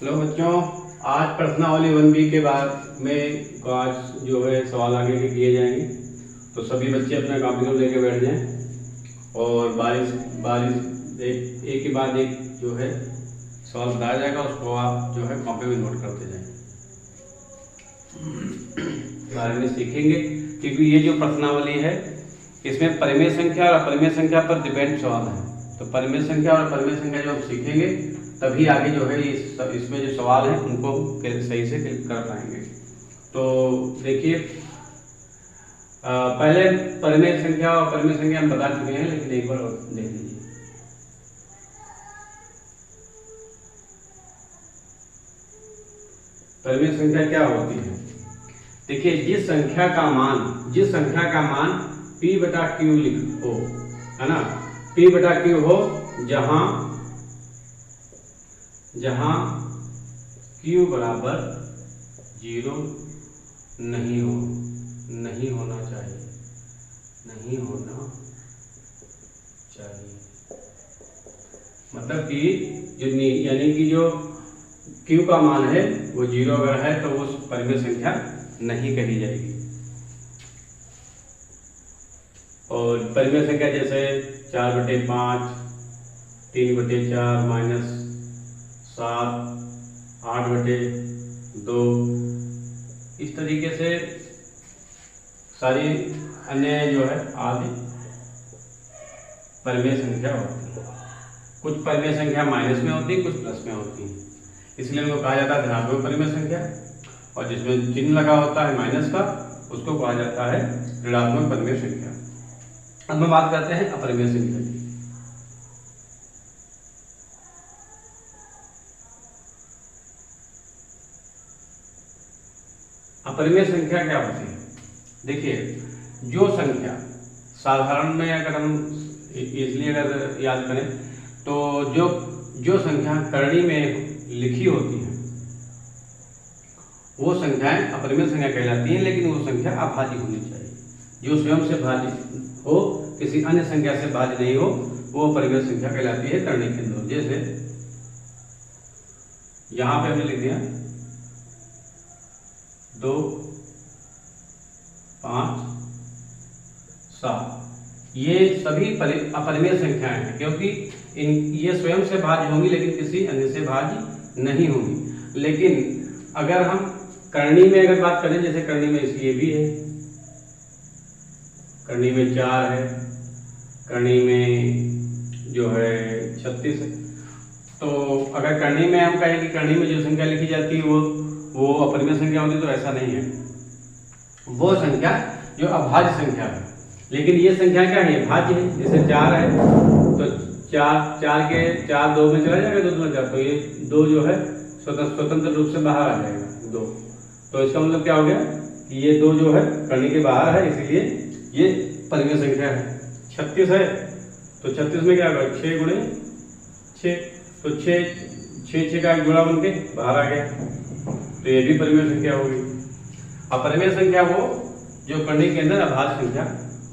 Hello बच्चों, आज प्रश्नावली 1B के बाद में आज जो है सवाल आगे के किए जाएंगे। तो सभी बच्चे अपना कॉपी नोट लेके बैठ जाएं और बारिश बारिश एक के बाद एक जो है सवाल बताया जाएगा, उसको आप जो है कॉपी में नोट करते जाएं। बारे में सीखेंगे क्योंकि ये जो प्रश्नावली है इसमें परिमेय संख्या और अपरिमेय संख्या पर डिपेंड सवाल है। तो परिमेय संख्या और अपरिमेय संख्या जो हम सीखेंगे तभी आगे जो है इसमें जो सवाल है उनको सही से कर पाएंगे। तो देखिए, पहले परिमेय संख्या और अपरिमेय संख्या हम बता चुके हैं, लेकिन एक बार और देख लीजिए। परिमेय संख्या क्या होती है? देखिए, जिस संख्या का मान p बटा q हो, है ना, p बटा q हो, जहां q बराबर 0 नहीं होना चाहिए। मतलब कि यानी कि जो q का मान है वो 0 अगर है तो वो परिमेय संख्या नहीं कही जाएगी। और परिमेय संख्या जैसे 4/5, 3/4, -7, 8/2, इस तरीके से सारी अन्य जो है आदि परिमेय संख्या होती है। कुछ परिमेय संख्या माइनस में होती है, कुछ प्लस में होती है, इसलिए उनको कहा जाता है धनात्मक परिमेय संख्या। और जिसमें चिन्ह लगा होता है माइनस का, उसको कहा जाता है ऋणात्मक परिमेय संख्या। अब हम बात करते हैं अपरिमेय संख्या की। अपरिमेय संख्या क्या होती है? देखिए, जो संख्या साधारण में अगर हम इसलिए अगर याद करें तो जो संख्या करणी में लिखी होती है वो संख्याएं अपरिमेय संख्या कहलाती हैं, लेकिन वो संख्या अभाज्य होनी चाहिए। जो स्वयं से भाज्य हो, किसी अन्य संख्या से भाज्य नहीं हो, वो अपरिमेय संख्या कहलाती है करणी के अंदर। जैसे यहां पे हमने लिख दिया 2, 5, 7, ये सभी अपरिमेय संख्याएं हैं, क्योंकि ये स्वयं से भाज्य होंगी लेकिन किसी अन्य से भाज्य नहीं होंगी। लेकिन अगर हम करणी में अगर बात करें, जैसे करणी में इसलिए भी है, करणी में 4 है, करणी में जो है 36 है। तो अगर करणी में हम कहें कि करणी में जो संख्या लिखी जाती है वो अपरिमेय संख्या होती है, तो ऐसा नहीं है। वो संख्या जो अभाज्य संख्या है, लेकिन ये संख्या क्या है? भाज्य है। जैसे 4 है तो 4 के 4 2 में चला जाएगा, 2 में 4, तो ये 2 जो है स्वतंत्र रूप से बाहर आ जाएगा 2। तो इसका मतलब क्या हो गया कि ये 2 जो है करणी के बाहर है, इसीलिए ये परिमेय संख्या है। 36 है तो 36 में क्या होगा? 6 गुणे 6, तो 6 का एक गुणा बन के बाहर आ गया, तो ये भी परिमेय संख्या होगी। अपरिमेय संख्या वो जो करणी के अंदर अभाज्य संख्या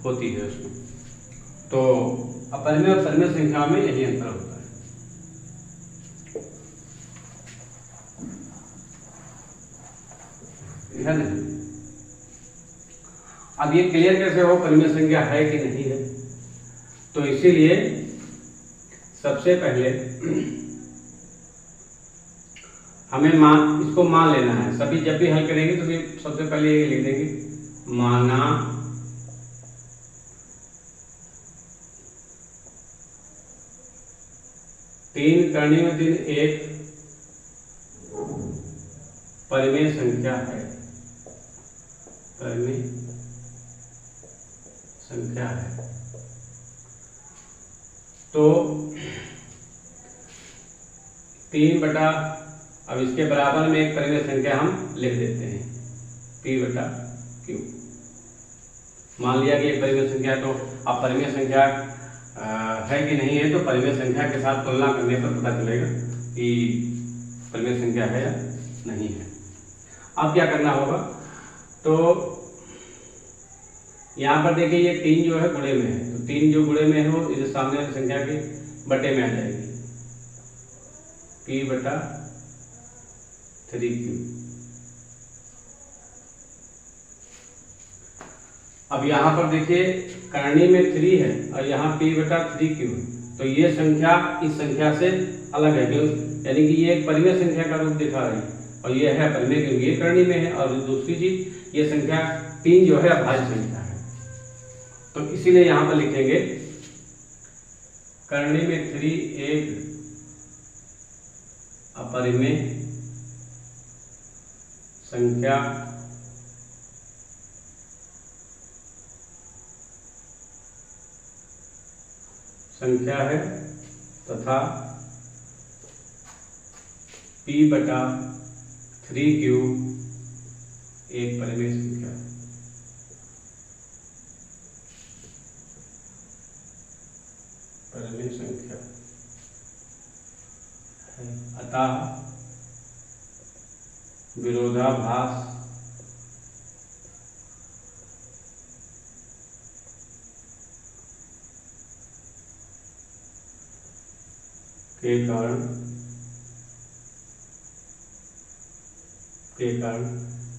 होती है उसमें। तो अपरिमेय और परिमेय संख्या में यही अंतर होता है। है नहीं? अब ये क्लियर कैसे हो परिमेय संख्या है कि नहीं है? तो इसीलिए सबसे पहले हमें इसको मान लेना है। सभी जब भी हल करेंगे तो सबसे पहले ये लिख देंगे, माना तीन करणी में 3 एक परिमेय संख्या है। परिमेय संख्या है तो 3 बटा, अब इसके बराबर में एक परिमेय संख्या हम लिख देते हैं, p बटा q। मान लिया कि एक परिमेय संख्या, तो अब परिमेय संख्या है कि नहीं है, तो परिमेय संख्या के साथ तुलना करने पर पता चलेगा कि परिमेय संख्या है या नहीं है। अब क्या करना होगा? तो यहाँ पर देखिए ये 3 जो है गुणे में है, तो 3 जो गुणे में है वो इस सामने वाली संख्या के बटे में आ जाएगी, p बटा 3q। अब यहाँ पर देखिए करनी में 3 है और यहाँ p/3q है, तो ये संख्या इस संख्या से अलग है, क्यों? यानी कि ये एक परिमेय संख्या का रूप दिखा रही है और ये है परिमेय क्योंकि ये करनी में है। और दूसरी चीज ये संख्या 3 जो है अभाज्य संख्या है, तो इसीलिए यहाँ पर लिखेंगे करनी में 3 एक अपरिमेय संख्या है तथा p/3q एक परिमेय संख्या है। परिमेय संख्या है, अतः विरोधाभास के कारण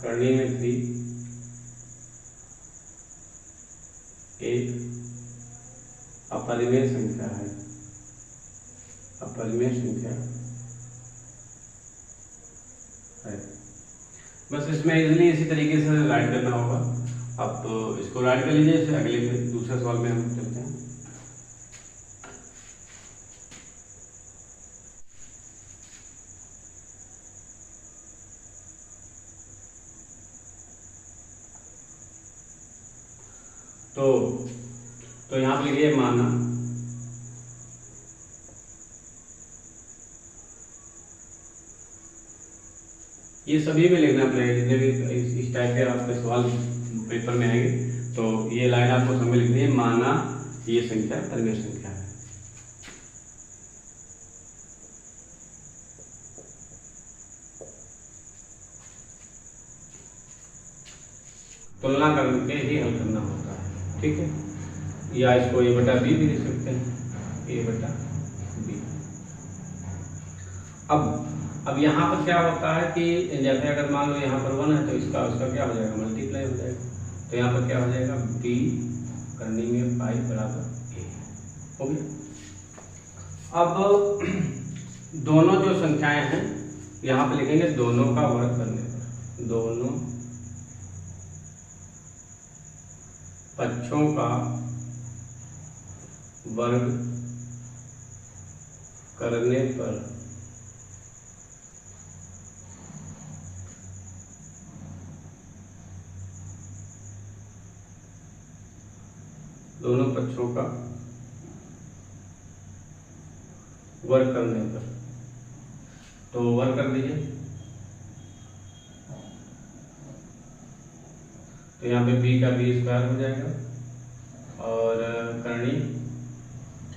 करनी में 3 एक अपरिमेय संख्या है। अपरिमेय संख्या है। बस इसमें इजीली इसी तरीके से राइट करना होगा। अब तो इसको राइट कर लीजिए, इसे अगले में दूसरे सवाल में हम चलते हैं। तो यहाँ पर लिखिए माना ये सभी में लिखना पड़ेगा, जितने भी इस टाइप के आपके सवाल पेपर में आएंगे तो ये लाइन आपको समय लिखनी है, माना ये संख्या परिमेय संख्या है। तुलना करके ही हल करना होता है, ठीक है। या इसको a/b भी लिख सकते हैं, a/b। अब यहाँ पर क्या होता है कि जैसे अगर मान लो यहाँ पर 1 है तो इसका उसका क्या हो जाएगा, मल्टीप्लाई हो जाएगा। तो यहाँ पर क्या हो जाएगा, b करनी में 5 बराबर a हो गया। अब दोनों जो संख्याएं हैं यहाँ पर लिखेंगे दोनों का वर्ग करने पर, दोनों पक्षों का वर्ग करने पर दोनों पक्षों का वर्ग करने पर, तो वर्ग कर दीजिए। तो यहाँ पे b का b स्क्वायर हो जाएगा और करनी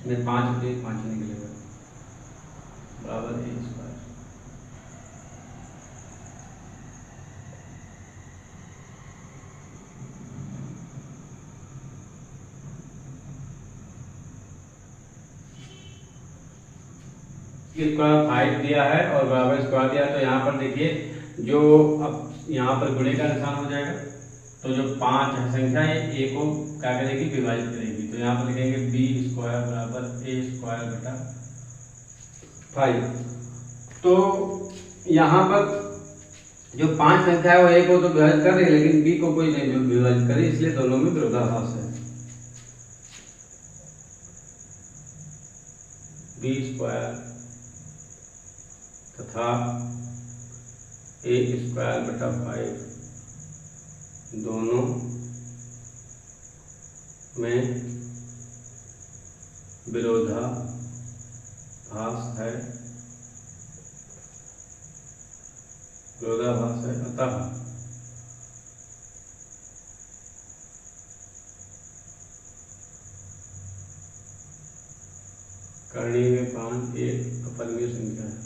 में 5 से 5 निकलेगा बराबर a स्क्वायर। स्क्वायर 5 दिया है और बराबर स्क्वायर दिया है, तो यहाँ पर देखिए जो अब यहाँ पर गुणे का निशान हो जाएगा, तो जो 5 है संख्या है a को क्या करेगी, विभाजित करेगी। तो यहाँ पर लिखेंगे b स्क्वायर बराबर a स्क्वायर बटा 5। तो यहाँ पर जो 5 संख्या है वो a को तो विभाजित कर रही है लेकिन b को कोई नहीं विभाजित करे, इसलिए दोनों में विरोधाभास है। b स्क्वायर तथा a स्क्वायर बटा 5 दोनों में विरोधाभास है, विरोधाभास है। अतः करनी में 5 एक अपरिमेय संख्या है।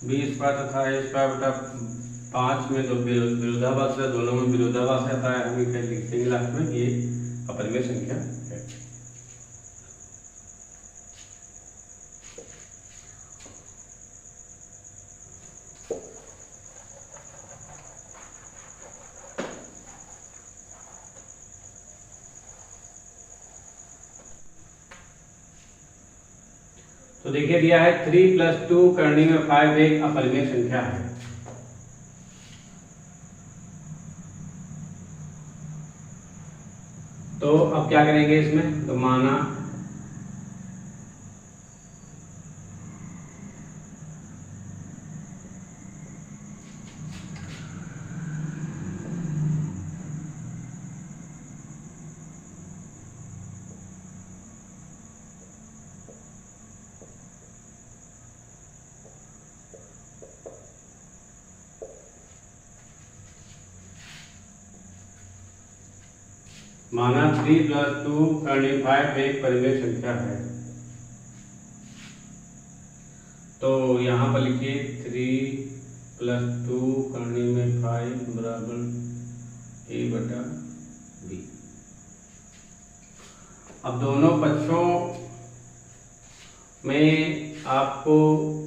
बी स्क्वायर तथा ए स्क्वायर बटा 5 में तो विरोधाभास है, दोनों में विरोधाभास आता है, हम इसे लिख देंगे लास्ट में ये अपरिमेय संख्या है। तो देखिए दिया है 3 + 2 करनी में 5 एक अपरिमेय संख्या है। तो अब क्या करेंगे इसमें, तो माना माना 3 + 2 करनी 5 एक परिमेय संख्या है। तो यहाँ पर लिखिए 3 + 2 करनी में 5 बराबर a बटा b। अब दोनों पक्षों में आपको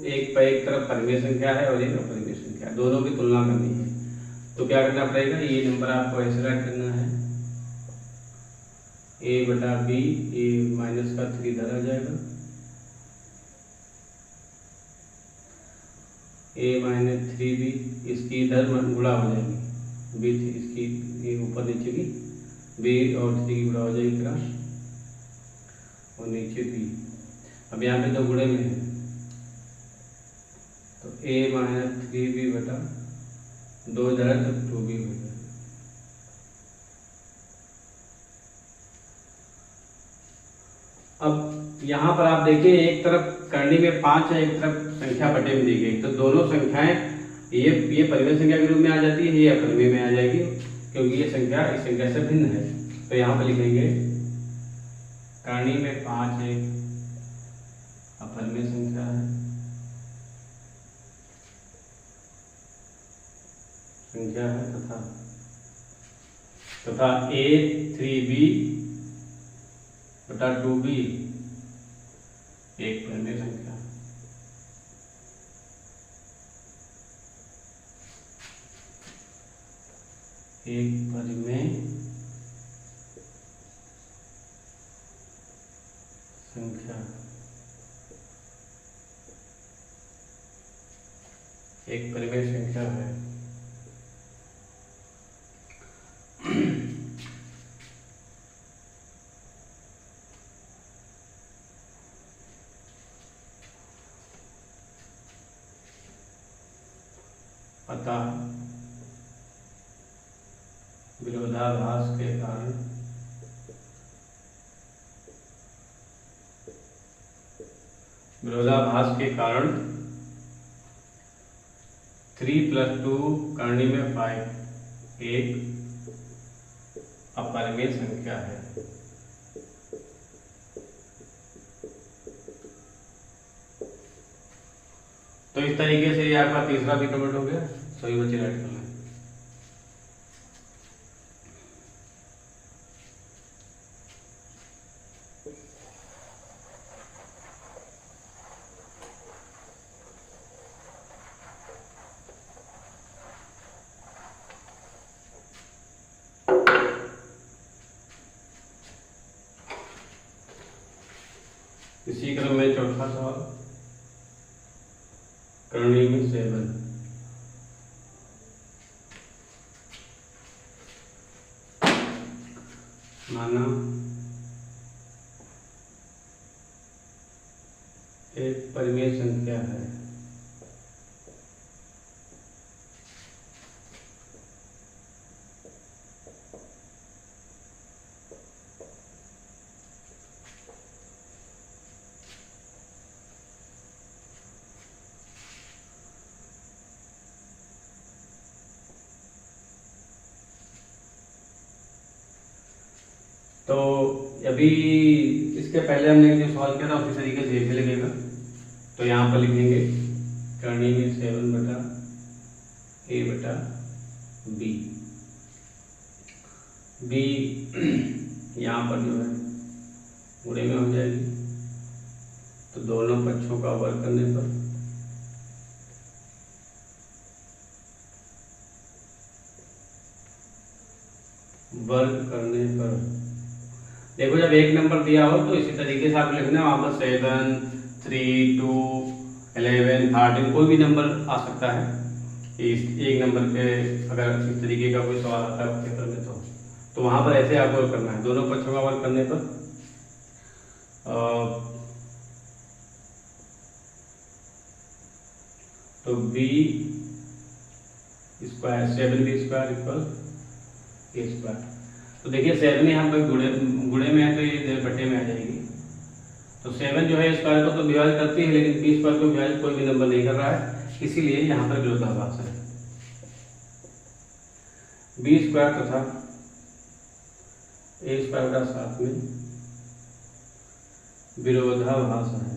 एक तरफ परिमेय संख्या है और एक अपरिमेय संख्या है, दोनों की तुलना करनी है। तो क्या करना पड़ेगा, ये नंबर आपको ऐसे राइट करना है a बटा b, a माइनस का 3 इधर आ जाएगा, a माइनस 3b, इसकी इधर गुणा हो जाएगी, b इसकी ये ऊपर नीचे की b और 3 की गुणा हो जाएगी क्रॉस और नीचे b। अब यहाँ पे 2 गुणे में है तो a माइनस 3b बटा 2 इधर है तो 2b हो जाएगा। अब यहाँ पर आप देखिए एक तरफ करनी में 5 है, एक तरफ संख्या बटे में दी गई, तो दोनों संख्याएं ये परिमेय संख्या के रूप में आ जाती है, ये अपरिमेय में आ जाएगी क्योंकि ये संख्या इस संख्या से भिन्न है। तो यहाँ पर लिखेंगे करनी में 5 एक अपरिमेय संख्या है तथा a 3b बटा 2b एक परिमेय संख्या। एक परिमेय संख्या, एक परिमेय संख्या है। अतः विरोधाभास के कारण 3 + 2 करनी में 5 एक अपरिमेय संख्या है। तो इस तरीके से ये आपका तीसरा भी कमेंट हो गया। सभी बच्चे राइट कर लें। इसी क्रम में चौथा सवाल करनी में 7। माना एक परिमेय संख्या है तो अभी इसके पहले हमने जो सवाल किया था उसी तरीके से ये भी लगेगा। तो यहाँ पर लिखेंगे करनी में 7/a/b। b यहाँ पर जो है गुणे में हो जाएगी, तो दोनों पक्षों का वर्ग करने पर देखो जब एक नंबर दिया हो तो इसी तरीके से आप लिखना, वहाँ पर 7, 3, 2, 11, 13 कोई भी नंबर आ सकता है। इस एक नंबर के अगर इस तरीके का कोई सवाल आता है पेपर में तो वहाँ पर ऐसे आपको करना है, दोनों पक्षों का वर्ग करने पर तो b² 7b² = a²। तो देखिए 7 यहाँ पर गुणे में है तो ये बटे में आ जाएगी। तो 7 जो है स्क्वायर को तो विभाजित करती है, लेकिन b² को विभाजित कोई भी नंबर नहीं कर रहा है, इसीलिए यहाँ पर विरोधाभास है। b² तथा a² का साथ में विरोधाभास है।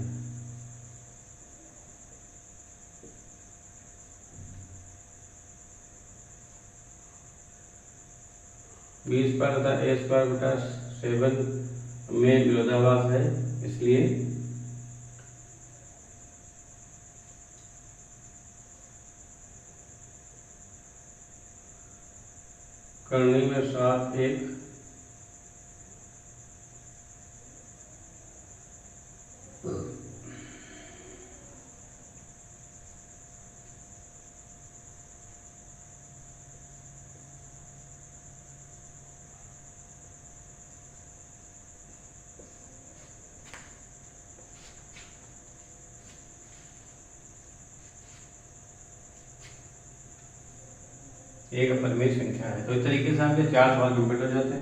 b² तथा a²/7 में विरोधाभास है, इसलिए करनी में 7 एक अपरिमेय संख्या है। तो इस तरीके से आपके 4 सवाल कंप्लीट हो जाते हैं।